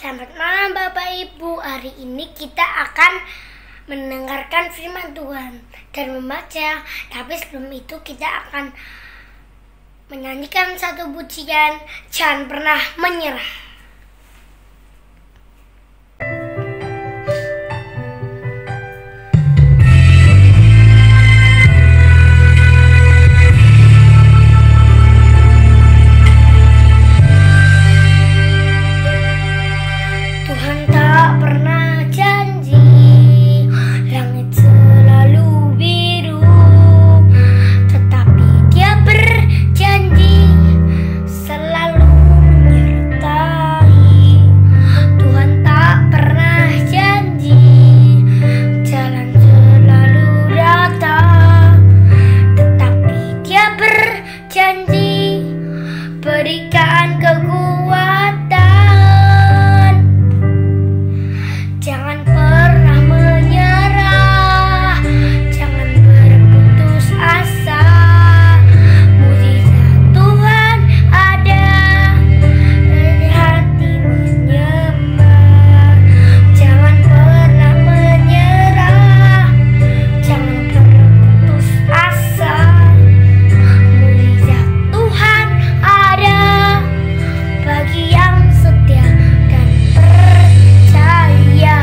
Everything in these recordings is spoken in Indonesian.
Selamat malam Bapak Ibu. Hari ini kita akan mendengarkan firman Tuhan dan membaca. Tapi sebelum itu kita akan menyanyikan satu pujian, Jangan Pernah Menyerah. Berikan kekuatan, jangan pernah menyerah, jangan berputus asa. Mujizat Tuhan ada, dari hati menyembah. Jangan pernah menyerah, jangan berputus asa. Mujizat Tuhan ada bagi yang setia dan percaya.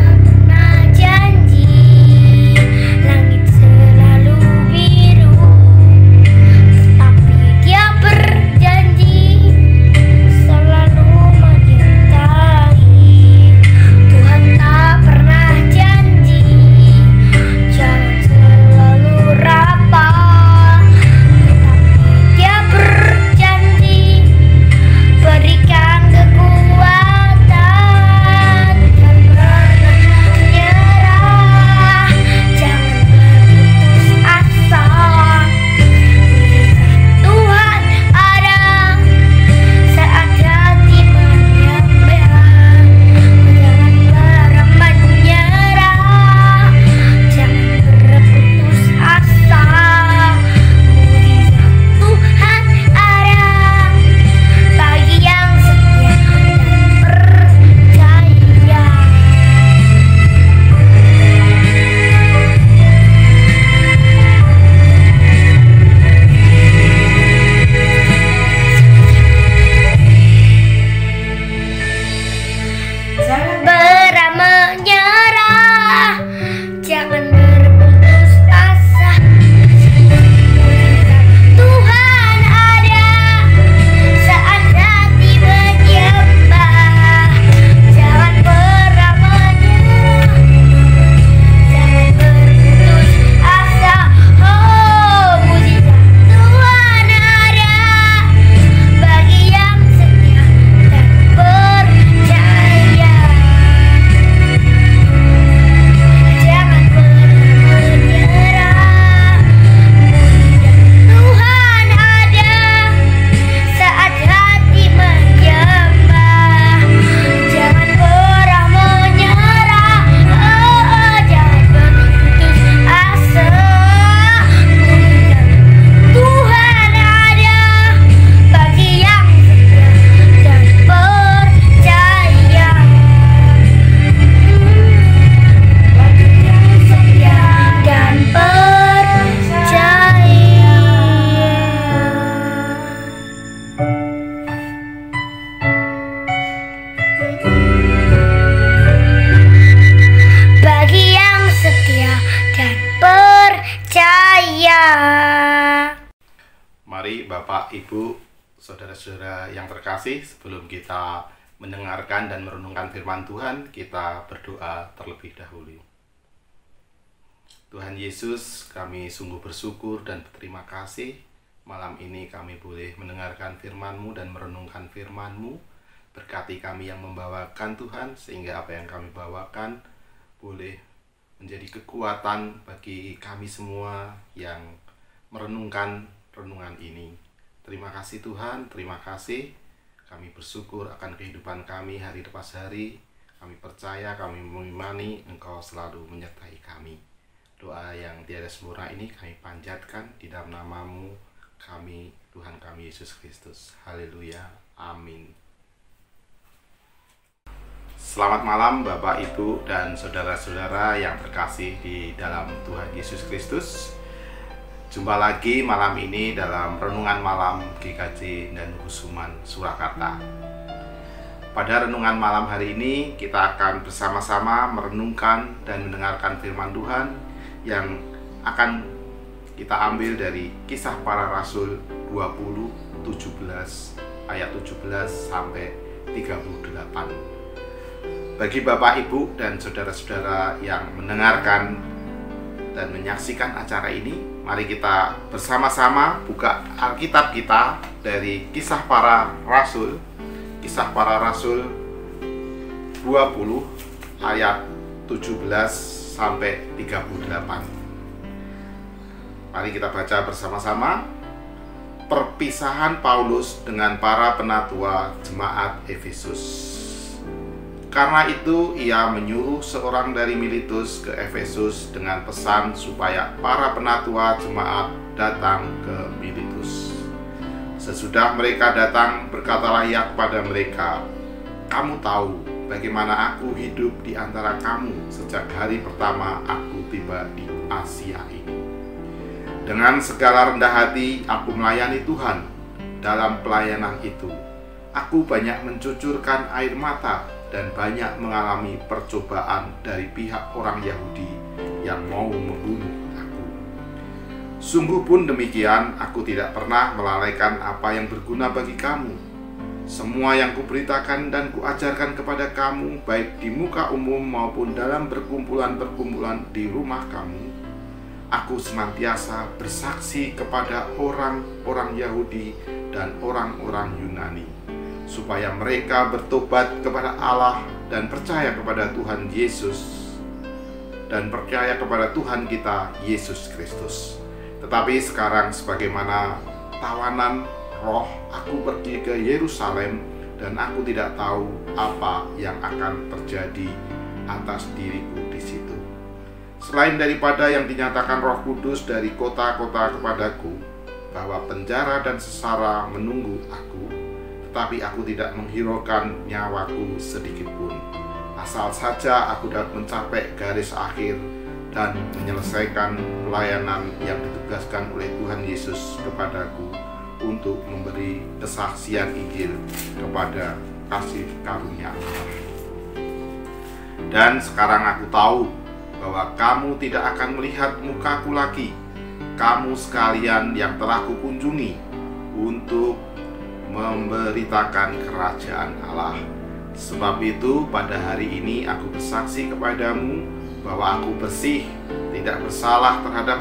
Pernah janji, langit selalu biru, tapi Dia berjanji selalu menyertai. Tuhan tak pernah janji jalan selalu rapah, tetapi Dia berjanji berikan kekuatan. Jangan pernah menyerah, jangan berputus asa. Tuhan ada saat hati menyembah. Jangan pernah menyerah, jangan berputus asa. Mujizat Tuhan ada bagi yang setia dan percaya. Jangan pernah menyerah, jangan berputus asa. Mujizat Tuhan ada saat hati menyembah. Jangan pernah menyerah, jangan berputus asa. Oh, mujizat Tuhan ada bagi yang setia dan percaya. Jangan pernah menyerah, mujizat Tuhan ada saat hati menyembah. Jangan pernah menyerah, oh, jangan berputus asa. Mujizat Tuhan ada bagi yang setia dan percaya. Bagi yang setia dan percaya. Bagi yang setia dan percaya. Mari Bapak, Ibu, Saudara-saudara yang terkasih, sebelum kita mendengarkan dan merenungkan firman Tuhan, kita berdoa terlebih dahulu. Tuhan Yesus, kami sungguh bersyukur dan berterima kasih malam ini kami boleh mendengarkan firman-Mu dan merenungkan firman-Mu. Berkati kami yang membawakan Tuhan, sehingga apa yang kami bawakan boleh menjadi kekuatan bagi kami semua yang merenungkan renungan ini. Terima kasih Tuhan, terima kasih. Kami bersyukur akan kehidupan kami hari lepas hari. Kami percaya, kami mengimani Engkau selalu menyertai kami. Doa yang tiada sempurna ini kami panjatkan di dalam nama-Mu kami, Tuhan kami Yesus Kristus. Haleluya. Amin. Selamat malam Bapak, Ibu, dan saudara-saudara yang terkasih di dalam Tuhan Yesus Kristus. Jumpa lagi malam ini dalam Renungan Malam GKJ dan Kusuman Surakarta. Pada renungan malam hari ini kita akan bersama-sama merenungkan dan mendengarkan firman Tuhan yang akan kita ambil dari Kisah Para Rasul 20:17 ayat 17 sampai 38. Bagi Bapak, Ibu, dan saudara-saudara yang mendengarkan dan menyaksikan acara ini, mari kita bersama-sama buka Alkitab kita dari Kisah Para Rasul, Kisah Para Rasul 20 ayat 17 sampai 38. Mari kita baca bersama-sama perpisahan Paulus dengan para penatua jemaat Efesus. Karena itu ia menyuruh seorang dari Miletus ke Efesus dengan pesan supaya para penatua jemaat datang ke Miletus. Sesudah mereka datang, berkatalah ia kepada mereka, "Kamu tahu bagaimana aku hidup di antara kamu sejak hari pertama aku tiba di Asia ini. Dengan segala rendah hati aku melayani Tuhan. Dalam pelayanan itu, aku banyak mencucurkan air mata dan banyak mengalami percobaan dari pihak orang Yahudi yang mau membunuh aku. Sungguh pun demikian, aku tidak pernah melalaikan apa yang berguna bagi kamu. Semua yang kuberitakan dan kuajarkan kepada kamu, baik di muka umum maupun dalam perkumpulan-perkumpulan di rumah kamu, aku senantiasa bersaksi kepada orang-orang Yahudi dan orang-orang Yunani, supaya mereka bertobat kepada Allah dan percaya kepada Tuhan Yesus dan percaya kepada Tuhan kita Yesus Kristus. Tetapi sekarang sebagaimana tawanan roh, aku pergi ke Yerusalem dan aku tidak tahu apa yang akan terjadi atas diriku di situ. Selain daripada yang dinyatakan Roh Kudus dari kota-kota kepadaku, bahwa penjara dan sesara menunggu aku, tapi aku tidak menghiraukan nyawaku sedikit pun, asal saja aku dapat mencapai garis akhir dan menyelesaikan pelayanan yang ditugaskan oleh Tuhan Yesus kepadaku untuk memberi kesaksian Injil kepada kasih karunia Allah. Dan sekarang aku tahu bahwa kamu tidak akan melihat mukaku lagi, kamu sekalian yang telah kukunjungi untuk memberitakan kerajaan Allah. Sebab itu pada hari ini aku bersaksi kepadamu bahwa aku bersih, tidak bersalah terhadap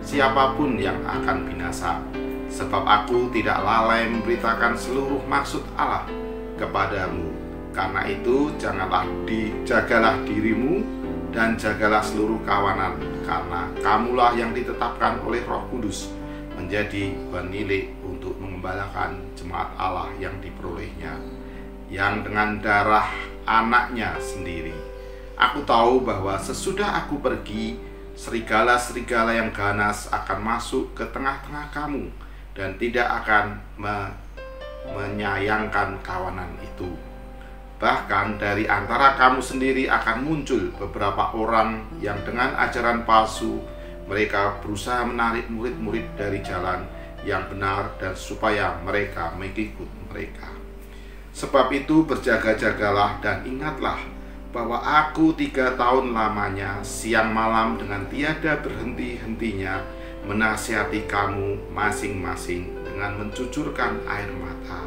siapapun yang akan binasa. Sebab aku tidak lalai memberitakan seluruh maksud Allah kepadamu. Karena itu jagalah dirimu dan jagalah seluruh kawanan, karena kamulah yang ditetapkan oleh Roh Kudus menjadi penilik untuk mengembalakan jemaat Allah yang diperolehnya, yang dengan darah anaknya sendiri. Aku tahu bahwa sesudah aku pergi, serigala-serigala yang ganas akan masuk ke tengah-tengah kamu dan tidak akan menyayangkan kawanan itu. Bahkan dari antara kamu sendiri akan muncul beberapa orang yang dengan ajaran palsu mereka berusaha menarik murid-murid dari jalan yang benar dan supaya mereka mengikut mereka. Sebab itu berjaga-jagalah dan ingatlah bahwa aku 3 tahun lamanya siang malam dengan tiada berhenti-hentinya menasihati kamu masing-masing dengan mencucurkan air mata.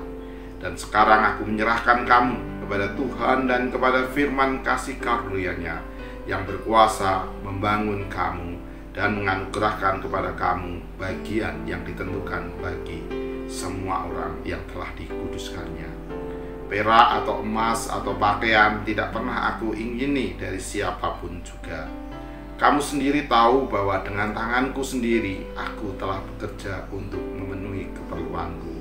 Dan sekarang aku menyerahkan kamu kepada Tuhan dan kepada firman kasih karunia-Nya yang berkuasa membangun kamu dan menganugerahkan kepada kamu bagian yang ditentukan bagi semua orang yang telah dikuduskannya. Perak atau emas atau pakaian tidak pernah aku ingini dari siapapun juga. Kamu sendiri tahu bahwa dengan tanganku sendiri aku telah bekerja untuk memenuhi keperluanku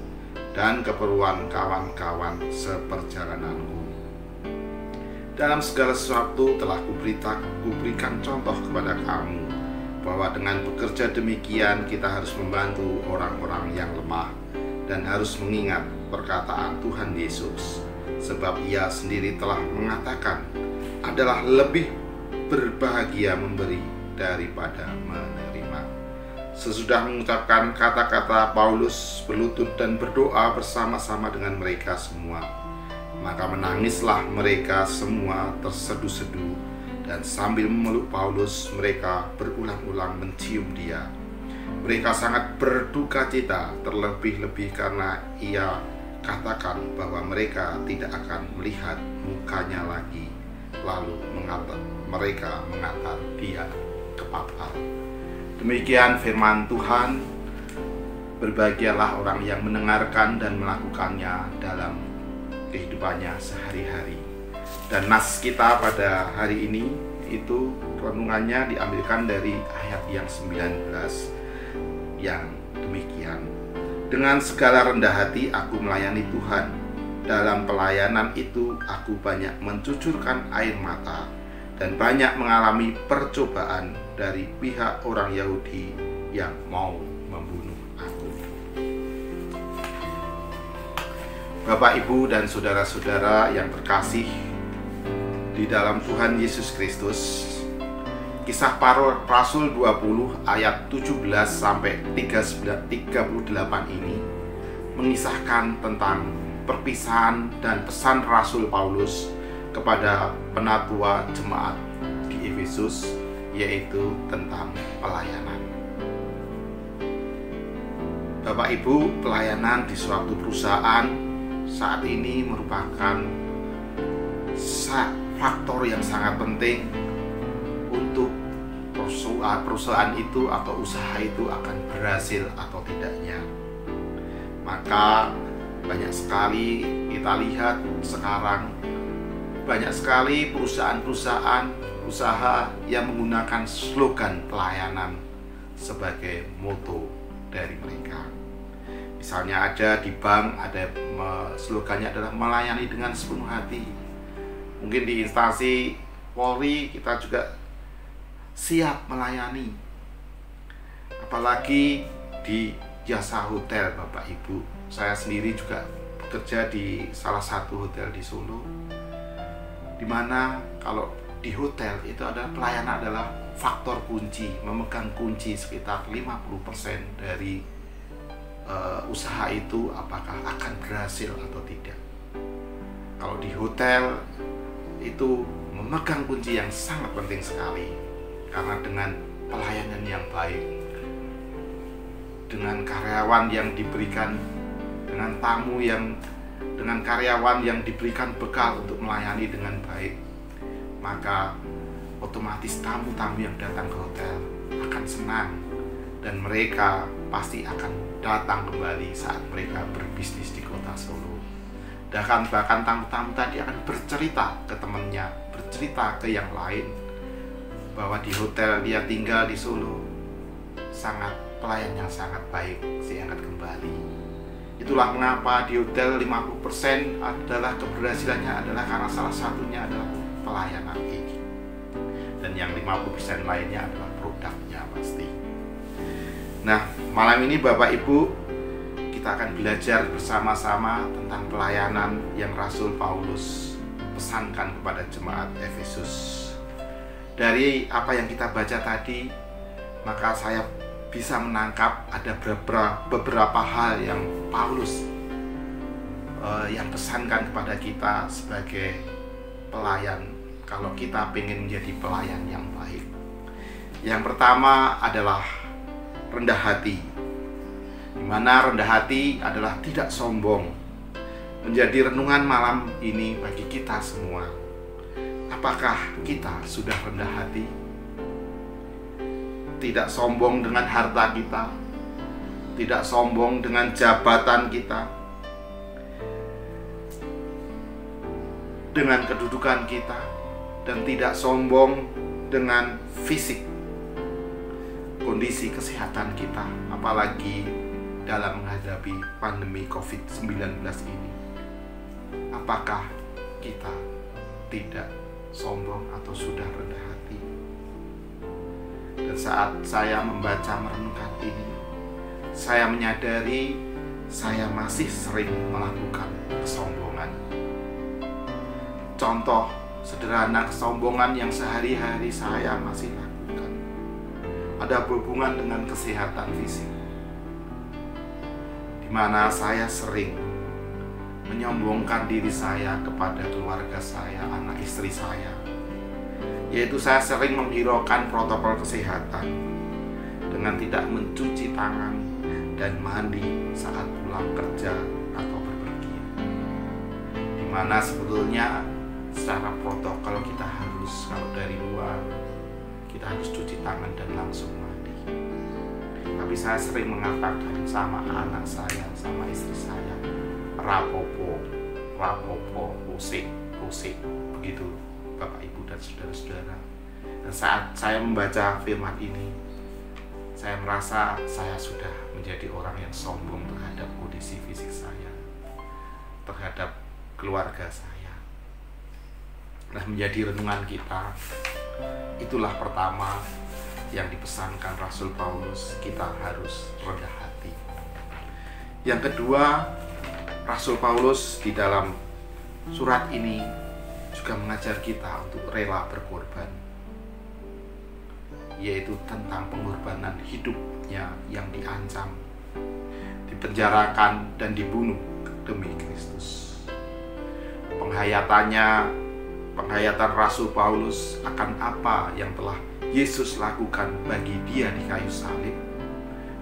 dan keperluan kawan-kawan seperjalananku. Dalam segala sesuatu telah kuberikan contoh kepada kamu, bahwa dengan bekerja demikian kita harus membantu orang-orang yang lemah dan harus mengingat perkataan Tuhan Yesus, sebab Ia sendiri telah mengatakan, adalah lebih berbahagia memberi daripada menerima. Sesudah mengucapkan kata-kata, Paulus berlutut dan berdoa bersama-sama dengan mereka semua. Maka menangislah mereka semua terseduh-seduh, dan sambil memeluk Paulus mereka berulang-ulang mencium dia. Mereka sangat berduka cita, terlebih-lebih karena ia katakan bahwa mereka tidak akan melihat mukanya lagi. Lalu mereka mengantar dia ke Papa. Demikian firman Tuhan. Berbahagialah orang yang mendengarkan dan melakukannya dalam kehidupannya sehari-hari. Dan nas kita pada hari ini itu renungannya diambilkan dari ayat yang 19 yang demikian. Dengan segala rendah hati aku melayani Tuhan. Dalam pelayanan itu aku banyak mencucurkan air mata dan banyak mengalami percobaan dari pihak orang Yahudi yang mau membunuh aku. Bapak, Ibu, dan saudara-saudara yang terkasih di dalam Tuhan Yesus Kristus, Kisah Para Rasul 20 ayat 17 sampai 38 ini mengisahkan tentang perpisahan dan pesan Rasul Paulus kepada penatua jemaat di Efesus, yaitu tentang pelayanan. Bapak, Ibu, pelayanan di suatu perusahaan saat ini merupakan faktor yang sangat penting untuk perusahaan itu atau usaha itu akan berhasil atau tidaknya. Maka banyak sekali kita lihat sekarang, banyak sekali perusahaan-perusahaan usaha yang menggunakan slogan pelayanan sebagai moto dari mereka. Misalnya ada di bank, ada slogannya adalah melayani dengan sepenuh hati. Mungkin di instansi Polri kita juga siap melayani. Apalagi di jasa hotel, Bapak Ibu. Saya sendiri juga bekerja di salah satu hotel di Solo, dimana kalau di hotel itu ada pelayanan adalah faktor kunci, memegang kunci sekitar 50% dari usaha itu apakah akan berhasil atau tidak. Kalau di hotel itu memegang kunci yang sangat penting sekali, karena dengan pelayanan yang baik, dengan karyawan yang diberikan, dengan tamu yang, dengan karyawan yang diberikan bekal untuk melayani dengan baik, maka otomatis tamu-tamu yang datang ke hotel akan senang dan mereka pasti akan datang kembali saat mereka berbisnis di kota Solo. Bahkan tamu-tamu tadi akan bercerita ke temannya, bercerita ke yang lain bahwa di hotel dia tinggal di Solo sangat pelayan yang sangat baik, sehingga kembali. Itulah mengapa di hotel 50% adalah keberhasilannya adalah karena salah satunya adalah pelayanan ini. Dan yang 50% lainnya adalah produknya pasti. Nah, malam ini Bapak Ibu, kita akan belajar bersama-sama tentang pelayanan yang Rasul Paulus pesankan kepada jemaat Efesus. Dari apa yang kita baca tadi, maka saya bisa menangkap ada beberapa hal yang Paulus yang pesankan kepada kita sebagai pelayan, kalau kita ingin menjadi pelayan yang baik. Yang pertama adalah rendah hati, di mana rendah hati adalah tidak sombong. Menjadi renungan malam ini bagi kita semua. Apakah kita sudah rendah hati? Tidak sombong dengan harta kita, tidak sombong dengan jabatan kita, dengan kedudukan kita, dan tidak sombong dengan fisik, kondisi kesehatan kita, apalagi dalam menghadapi pandemi COVID-19 ini. Apakah kita tidak sombong atau sudah rendah hati. Dan saat saya membaca merenungkan ini, saya menyadari saya masih sering melakukan kesombongan. Contoh sederhana kesombongan yang sehari-hari saya masih lakukan ada berhubungan dengan kesehatan fisik, di mana saya sering menyombongkan diri saya kepada keluarga saya, anak istri saya, yaitu saya sering menghiraukan protokol kesehatan dengan tidak mencuci tangan dan mandi saat pulang kerja atau bepergian, di mana sebetulnya secara protokol kita harus, kalau dari luar kita harus cuci tangan dan langsung mandi. Tapi saya sering mengatakan sama anak saya, sama istri saya, rapopo, usik, begitu Bapak Ibu dan saudara-saudara. Dan saat saya membaca firman ini, saya merasa saya sudah menjadi orang yang sombong terhadap kondisi fisik saya, terhadap keluarga saya. Nah, menjadi renungan kita, itulah pertama yang dipesankan Rasul Paulus, kita harus rendah hati. Yang kedua, Rasul Paulus di dalam surat ini juga mengajar kita untuk rela berkorban, yaitu tentang pengorbanan hidupnya yang diancam, dipenjarakan dan dibunuh demi Kristus. Penghayatan Rasul Paulus akan apa yang telah Yesus lakukan bagi dia di kayu salib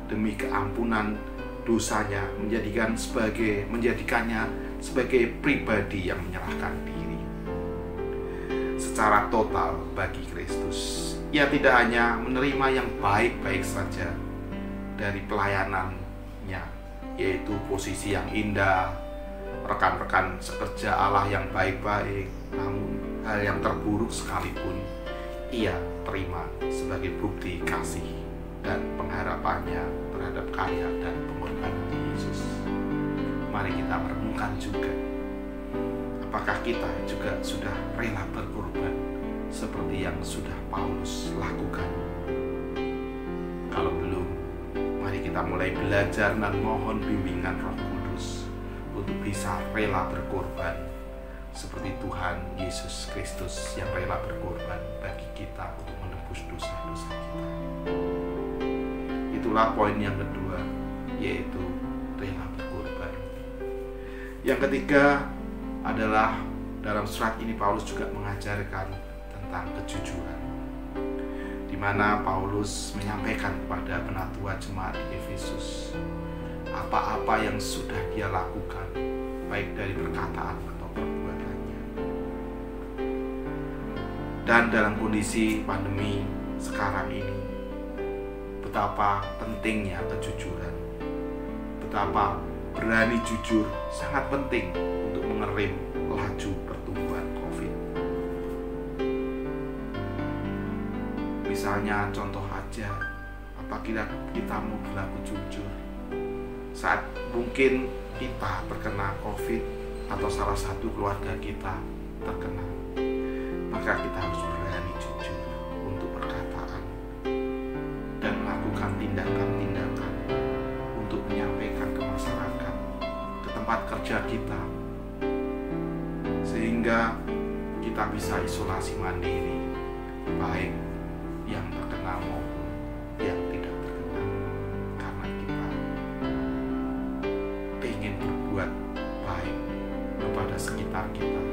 demi keampunan dosanya, menjadikannya sebagai pribadi yang menyerahkan diri secara total bagi Kristus. Ia tidak hanya menerima yang baik-baik saja dari pelayanannya, yaitu posisi yang indah, rekan-rekan sekerja Allah yang baik-baik, namun hal yang terburuk sekalipun ia terima sebagai bukti kasih dan pengharapannya terhadap karya dan pengorbanan Yesus. Mari kita merenungkan juga, apakah kita juga sudah rela berkorban seperti yang sudah Paulus lakukan? Kalau belum, mari kita mulai belajar dan mohon bimbingan Roh Kudus untuk bisa rela berkorban seperti Tuhan Yesus Kristus yang rela berkorban bagi kita untuk menebus dosa-dosa kita. Itulah poin yang kedua, yaitu rela berkorban. Yang ketiga adalah dalam surat ini Paulus juga mengajarkan tentang kejujuran, di mana Paulus menyampaikan kepada penatua jemaat di Efesus apa-apa yang sudah dia lakukan, baik dari perkataan atau perbuatannya. Dan dalam kondisi pandemi sekarang ini, betapa pentingnya kejujuran, betapa berani jujur sangat penting untuk mengerem laju pertumbuhan COVID. Misalnya contoh aja, apabila kita mau berlaku jujur saat mungkin kita terkena COVID atau salah satu keluarga kita terkena, maka kita harus berani jujur untuk perkataan dan melakukan tindakan-tindakan untuk menyampaikan ke masyarakat, ke tempat kerja kita, sehingga kita bisa isolasi mandiri, baik yang terkena maupun yang tidak terkena, karena kita ingin berbuat baik kepada sekitar kita,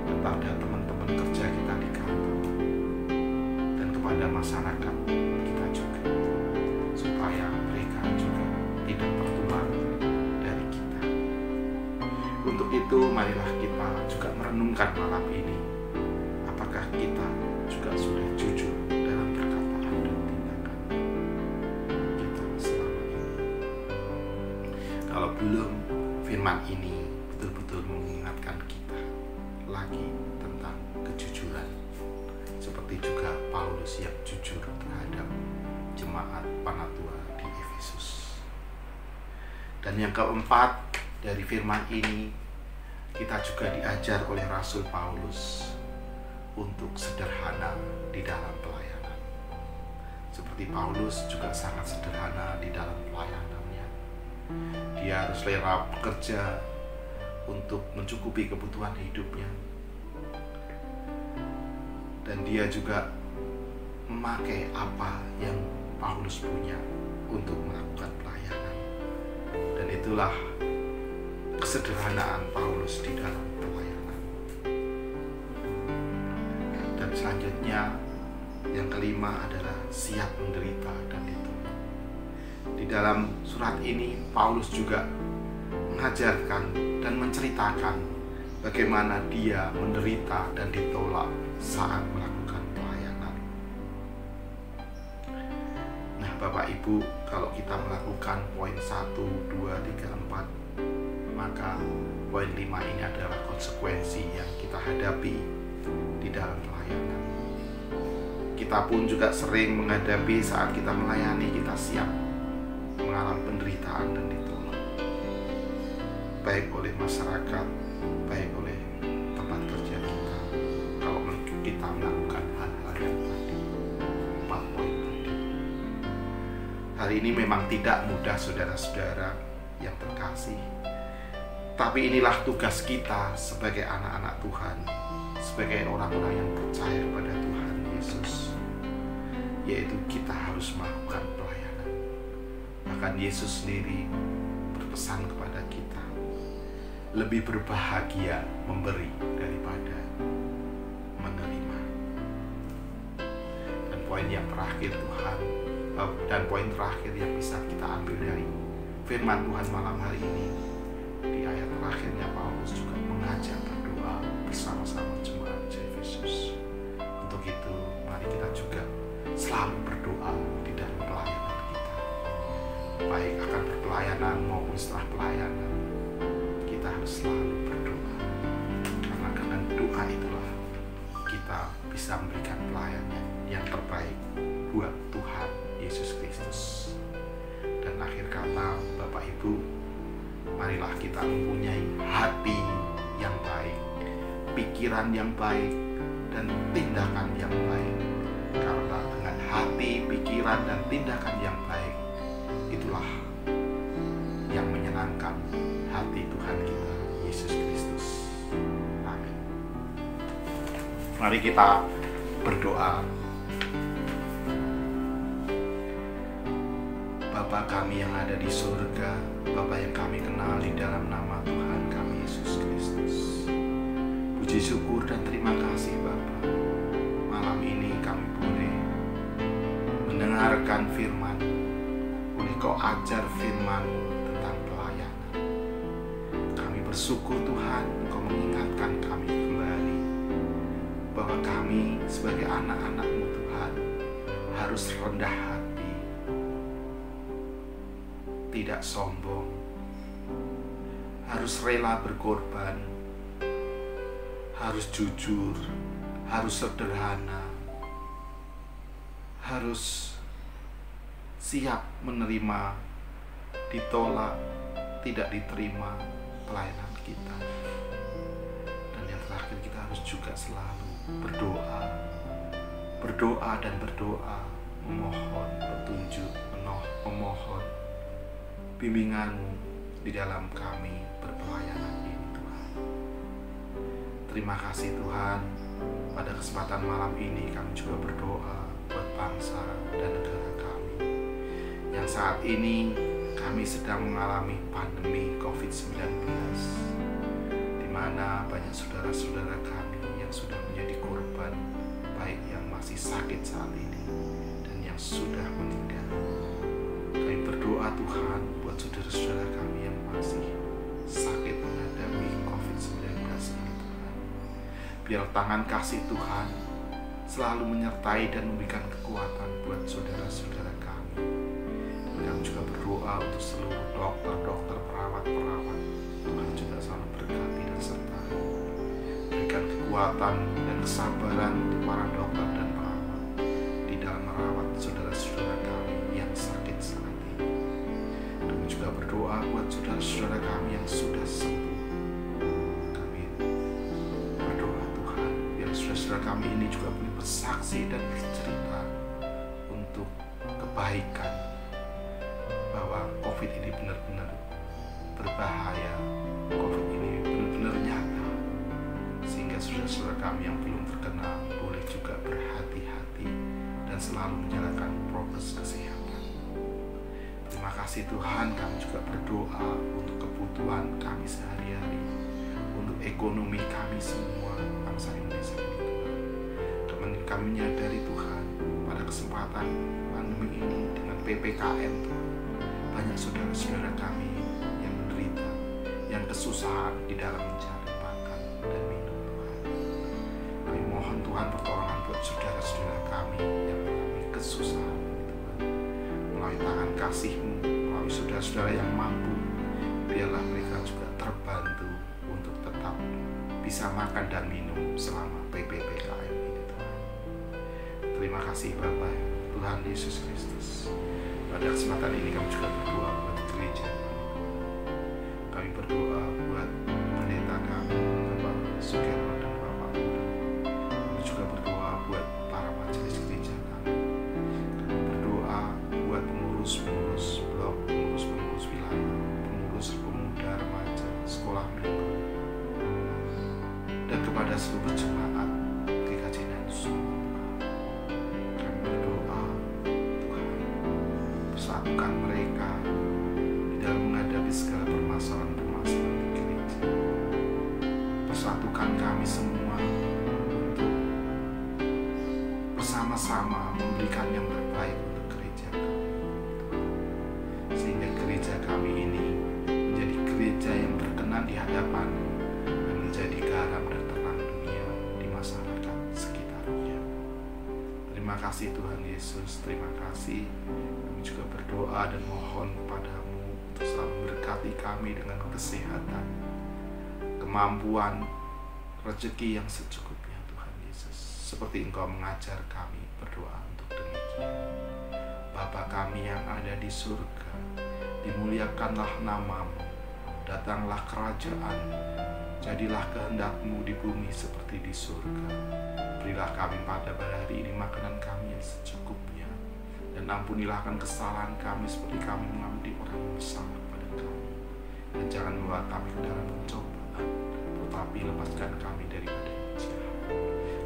kepada teman-teman kerja kita di kantor, dan kepada masyarakat kita juga, supaya mereka juga tidak tertular dari kita. Untuk itu, marilah kita juga merenungkan malam ini, apakah kita juga sudah jujur dalam perkataan dan tindakan kita selama ini. Kalau belum, firman ini betul-betul mengingatkan kita lagi tentang kejujuran, seperti juga Paulus yang jujur terhadap jemaat penatua di Efesus. Dan yang keempat, dari firman ini kita juga diajar oleh Rasul Paulus untuk sederhana di dalam pelayanan. Seperti Paulus juga sangat sederhana di dalam pelayanannya. Dia harus rela bekerja untuk mencukupi kebutuhan hidupnya. Dan dia juga memakai apa yang Paulus punya untuk melakukan pelayanan. Dan itulah kesederhanaan Paulus di dalam pelayanan. Dan selanjutnya yang kelima adalah siap menderita dan ditolak. Di dalam surat ini Paulus juga mengajarkan dan menceritakan bagaimana dia menderita dan ditolak saat melakukan pelayanan. Nah, Bapak Ibu, kalau kita melakukan poin 1, 2, 3, 4, maka poin 5 ini adalah konsekuensi yang kita hadapi di dalam pelayanan. Kita pun juga sering menghadapi saat kita melayani, kita siap mengalami penderitaan dan ditolak, baik oleh masyarakat, baik oleh tempat kerja kita, kalau kita melakukan hal-hal yang tadi, 4 poin tadi. Hal ini memang tidak mudah, saudara-saudara yang terkasih, tapi inilah tugas kita sebagai anak-anak Tuhan, sebagai orang-orang yang percaya kepada Tuhan Yesus, yaitu kita harus melakukan pelayanan. Bahkan Yesus sendiri berpesan kepada kita, lebih berbahagia memberi daripada menerima. Dan poin yang terakhir poin terakhir yang bisa kita ambil dari firman Tuhan malam hari ini, di ayat terakhirnya Paulus juga mengajak berdoa bersama-sama jemaat Efesus. Untuk itu, mari kita juga selalu berdoa di dalam pelayanan kita, baik akan berpelayanan maupun setelah pelayanan. Kita harus selalu berdoa, karena dengan doa itulah kita bisa memberikan pelayanan yang terbaik buat Tuhan Yesus Kristus. Dan akhir kata, Bapak Ibu, marilah kita mempunyai hati yang baik, pikiran yang baik, dan tindakan yang baik. Karena dengan hati, pikiran, dan tindakan yang baik, itulah yang menyenangkan hati Tuhan kita, Yesus Kristus. Amin. Mari kita berdoa. Bapa kami yang ada di surga, Bapa yang kami kenal di dalam nama Tuhan kami Yesus Kristus. Puji syukur dan terima kasih Bapa, malam ini kami boleh mendengarkan firman, boleh Kau ajar firman tentang pelayanan. Kami bersyukur Tuhan, Kau mengingatkan kami kembali bahwa kami sebagai anak-anak-Mu Tuhan harus rendah hati, tidak sombong, harus rela berkorban, harus jujur, harus sederhana, harus siap menerima, ditolak, tidak diterima pelayanan kita. Dan yang terakhir, kita harus juga selalu berdoa dan berdoa, memohon petunjuk, memohon bimbingan-Mu di dalam kami berpelayanan ini Tuhan. Terima kasih Tuhan, pada kesempatan malam ini kami juga berdoa buat bangsa dan negara kami yang saat ini kami sedang mengalami pandemi COVID-19, di mana banyak saudara-saudara kami yang sudah menjadi korban, baik yang masih sakit saat ini dan yang sudah meninggal. Kami berdoa Tuhan buat saudara-saudara kami yang masih sakit menghadapi COVID-19 ini Tuhan. Biar tangan kasih Tuhan selalu menyertai dan memberikan kekuatan buat saudara-saudara kami. Kami juga berdoa untuk seluruh dokter, perawat-perawat. Tuhan juga selalu berkati dan sertai. Berikan kekuatan dan kesabaran untuk para dokter dan perawat di dalam merawat saudara-saudara kami yang sakit saat ini. Kami juga berdoa buat saudara-saudara kami yang sudah sembuh. Kami berdoa Tuhan, biar saudara-saudara saudara-saudara kami ini juga boleh bersaksi dan bercerita untuk kebaikan, bahwa COVID ini benar-benar berbahaya, COVID ini benar-benar nyata, sehingga saudara-saudara kami yang belum terkena boleh juga berhati-hati dan selalu menjalankan prokes kesehatan. Terima kasih Tuhan, kami juga berdoa untuk kebutuhan kami sehari-hari, untuk ekonomi kami semua bangsa Indonesia ini Tuhan. Kami menyadari Tuhan, pada kesempatan pandemi ini dengan PPKM Tuhan, banyak saudara-saudara kami yang menderita, yang kesusahan di dalam mencari makan dan minum Tuhan. Kami mohon Tuhan pertolongan buat saudara-saudara kami yang mengalami kesusahan Tuhan. Melalui tangan kasih-Mu, melalui saudara-saudara yang mampu, biarlah mereka juga terbantu untuk tetap bisa makan dan minum selama PPKM ini Tuhan. Terima kasih Bapa Tuhan Yesus Kristus. Pada kesempatan ini kami juga berdoa buat gereja kami berdoa buat pendeta kami Bapak Sugierno dan Bapak Uda. Kami juga berdoa buat para majelis gereja kami. Kami berdoa buat pengurus-pengurus blok, pengurus-pengurus wilayah, pengurus pemuda remaja, sekolah minggu, dan kepada seluruh jemaat GKJ Nansu. Kami berdoa Tuhan, persatukan mereka di dalam menghadapi segala permasalahan-permasalahan di gereja. Persatukan kami semua untuk bersama-sama memberikan yang terbaik untuk gereja kami, sehingga gereja kami ini menjadi gereja yang berkenan di hadapan dan menjadi garam dan terang dunia di masyarakat sekitarnya. Terima kasih Tuhan Yesus, terima kasih. Kami juga berdoa dan mohon kepadamu untuk selalu memberkati kami dengan kesehatan, kemampuan, rezeki yang secukupnya Tuhan Yesus. Seperti Engkau mengajar kami berdoa untuk demikian. Bapa kami yang ada di surga, dimuliakanlah namamu, datanglah kerajaan, jadilah kehendak-Mu di bumi seperti di surga. Berilah kami pada hari ini makanan kami yang secukupnya, dan ampunilah akan kesalahan kami seperti kami mengampuni orang yang bersalah pada kami. Dan jangan membawa kami ke dalam pencobaan, tetapi lepaskan kami daripada yang jahat.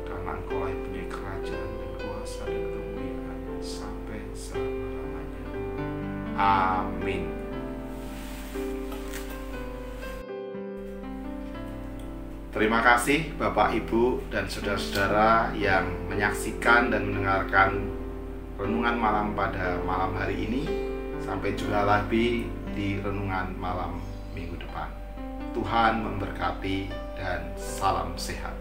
Karena Engkau yang punya kerajaan dan kuasa dan kemuliaan sampai selama-lamanya. Amin. Terima kasih Bapak, Ibu, dan saudara-saudara yang menyaksikan dan mendengarkan renungan malam pada malam hari ini. Sampai jumpa lagi di renungan malam minggu depan. Tuhan memberkati dan salam sehat.